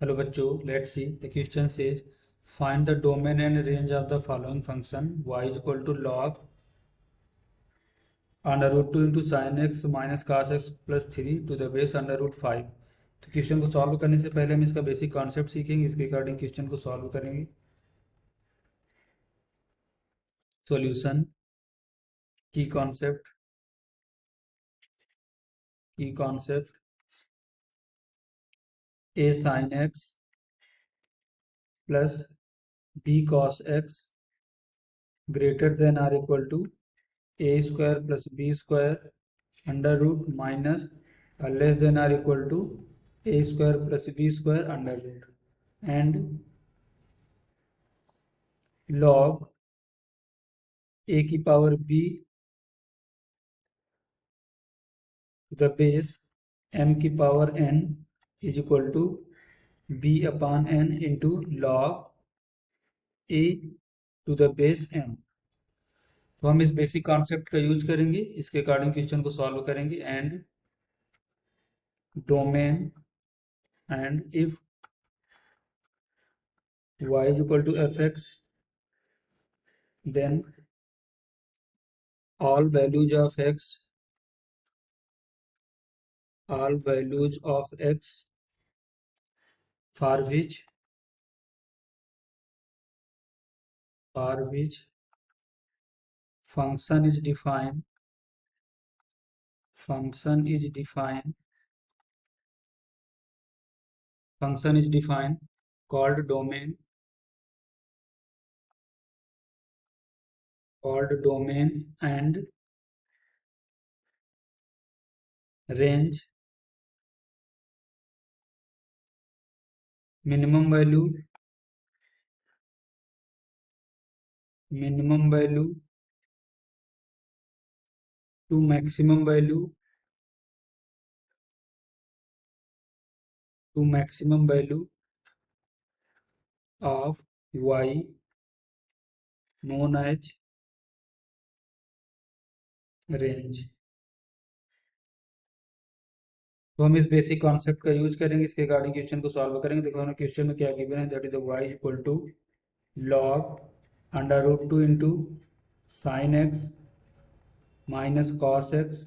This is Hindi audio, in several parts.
Hello bachcho, let's see. The question says find the domain and range of the following function y is equal to log under root 2 into sin x minus cos x plus 3 to the base under root 5. तो क्वेश्चन को सॉल्व करने से पहले हम इसका बेसिक कॉन्सेप्ट सीखेंगे, इसके अकॉर्डिंग क्वेश्चन को सॉल्व करेंगे। सॉल्यूशन की concept a sin x plus b cos x greater than or equal to a square plus b square under root minus less than or equal to a square plus b square under root and log a की power b to the base m की power n is equal to b upon n into log a to the base m। तो हम इस बेसिक कॉन्सेप्ट का यूज करेंगे, इसके अकॉर्डिंग क्वेश्चन को सॉल्व करेंगे। And domain and if y is equal to fx then all values of x for which function is defined called domain and range minimum value to maximum value of y known as range। तो हम इस बेसिक कॉन्सेप्ट का यूज करेंगे, इसके अकॉर्डिंग क्वेश्चन को सॉल्व करेंगे। देखो हमें क्वेश्चन में क्या गिवन है, that is y equal to log under root 2 into sine x minus cos x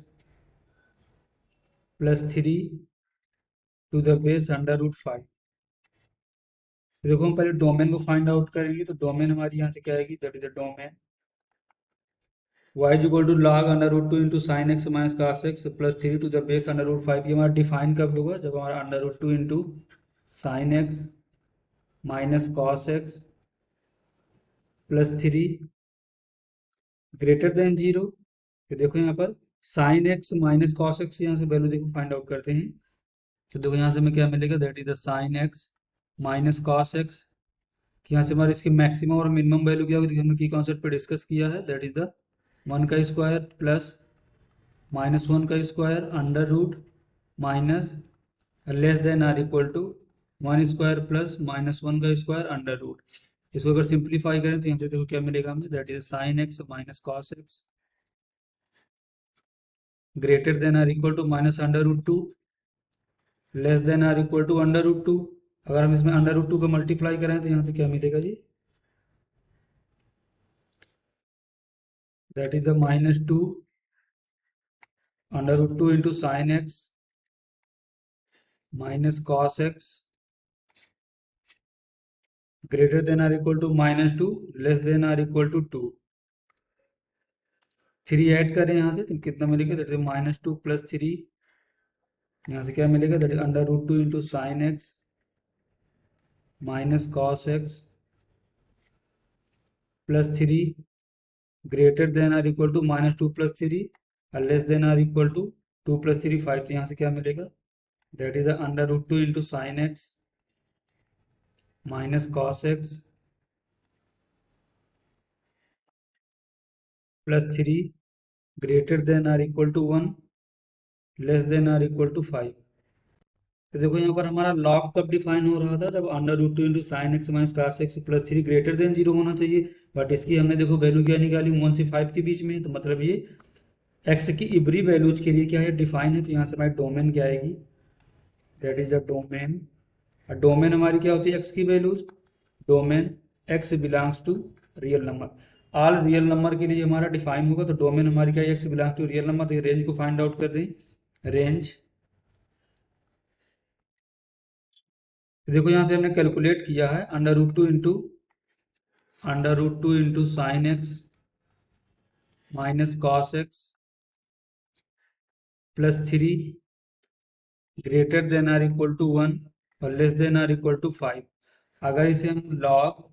plus 3 to the base under root 5। देखो हम पहले डोमेन को फाइंड आउट करेंगे, तो डोमेन हमारी यहाँ से क्या आएगी, that is the domain y is equal to log under root 2 into sine x minus cos x plus 3 to the base under root 5। ये हमारा डिफाइन कब होगा, जब हमारा under root 2 into sine x minus cos x plus 3 greater than 0। तो देखो यहाँ पर sine x minus cos x, यहाँ से वैल्यू देखो फाइंड आउट करते हैं। तो देखो यहाँ से हमें क्या मिलेगा, that is the sign x minus cos x. यहाँ से हमारे इसकी मैक्सिमम और मिनिमम वैल्यू क्या होगी, हमने की कॉन्सेप्ट पे डिस्कस किया है, दैट इज द 1 का स्क्वायर प्लस माइनस 1 का square under root minus less than or equal to 1 square plus minus 1 का स्क्वायर अंडर रूट। इसको अगर सिंप्लीफाई करें तो यहाँ से देखो क्या मिलेगा हमें, that is sine x minus cos x greater than or equal to minus under root 2 less than or equal to under root 2। अगर हम इसमें अंडर रूट 2 का मल्टीप्लाई करें तो यहाँ से क्या मिलेगा जी, that is the minus 2 under root 2 into sine x minus cos x greater than or equal to minus 2 less than or equal to 2। 3 add करें यहाँ से तो कितना मिलेगा, दैट इज माइनस 2 प्लस 3। यहाँ से क्या मिलेगा, that is under root 2 into sine x minus cos x plus 3 greater than or equal to minus 2 plus 3 और less than or equal to 2 plus 3 5। तो यहाँ से क्या मिलेगा, that is under root 2 into sine x minus cos x plus 3 greater than or equal to 1 less than or equal to 5। तो देखो यहाँ पर हमारा लॉग कब डिफाइन हो रहा था, जब under root 2 into sine x minus cos x plus 3 greater than 0 होना चाहिए। बट इसकी हमने देखो वैल्यू क्या निकाली, 1 से 5 के बीच में। तो मतलब ये एक्स की इवरी वैल्यूज के लिए क्या है, डिफाइन है। तो यहाँ से हमारी डोमेन क्या आएगी, दैट इज द डोमेन और डोमेन हमारी क्या होती है एक्स की values, domain x belongs to real number. All real number के लिए हमारा डिफाइन होगा, तो डोमेन हमारी क्या है x belongs to real number. तो रेंज को फाइंड आउट कर दें, रेंज देखो यहाँ पे हमने कैलकुलेट किया है under root two into sine x minus cos x +3 greater than or equal to 1 और less than or equal to 5। अगर इसे हम लॉग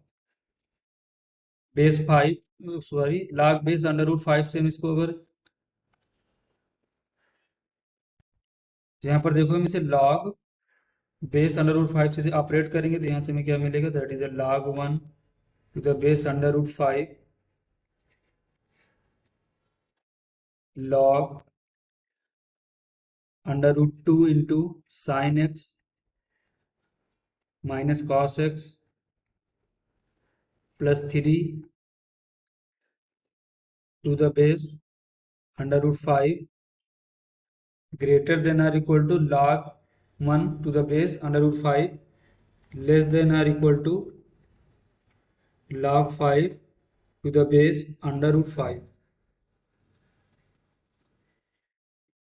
बेस अंडर रूट 5 से हम इसको अगर यहाँ पर देखो हम इसे लॉग बेस अंडर रूट 5 से ऑपरेट करेंगे, तो यहाँ से हमें क्या मिलेगा, that is log 1 to the base under root 5 log under root 2 into sine x minus cos x +3 to the base under root 5 greater than or equal to log 1 to the base under root 5 less than or equal to log 5 to the base under root 5।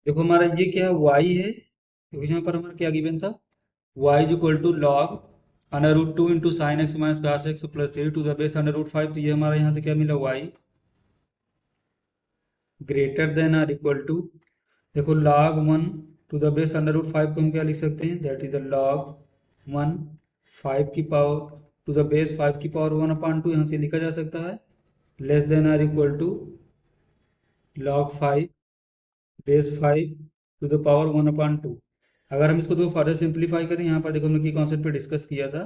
देखो हमारा ये क्या है y है, क्योंकि यहाँ पर हमारा क्या गिवन था y is equal to log under root 2 into sine x minus cos x +3 to the base under root 5। तो ये हमारा यहाँ से क्या मिला y greater than or equal to, देखो log 1 to the base under root 5 को हम क्या लिख सकते हैं, दैट इज log 1 5 की पावर टू द बेस 5 की पावर 1/2 यहाँ से लिखा जा सकता है, less than or equal to log 5 base 5 to the power 1/2। अगर हम इसको तो फर्दर सिंप्लीफाई करें, यहाँ पर देखो हमने की कॉन्सेप्ट पे डिस्कस किया था,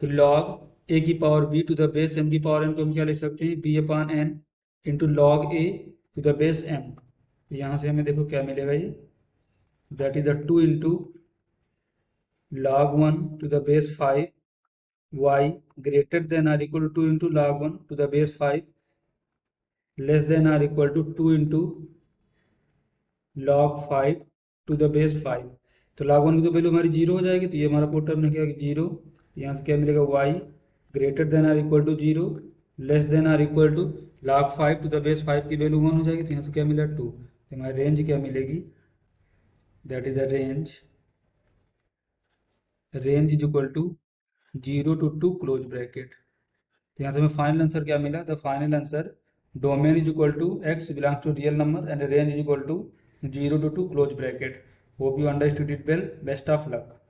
तो log a की power b to the base m की पावर n को हम क्या लिख सकते हैं, b/n into log a to the base m। तो यहाँ से हमें देखो क्या मिलेगा, ये that is the 2 into log 1 to the base 5 y greater than or equal to 2 into log 1 to the base 5 less than or equal to 2 into log 5 to the base 5। तो log 1 की तो वैल्यू हमारी 0 हो जाएगी, तो ये हमारा पुट टर्म ने क्या 0, यहाँ से क्या मिलेगा y greater than or equal to 0 less than or equal to log 5 to the base 5 की वैल्यू 1 हो जाएगी, तो यहाँ से क्या मिला 2। तो हमारी रेंज क्या मिलेगी, that is the range is equal to 0 to 2 close bracket. तो यहाँ से हमें फाइनल आंसर क्या मिला, the final answer domain is equal to x belongs to real number and range is equal to 0 to 2 close bracket. Hope you understood it well, best of luck.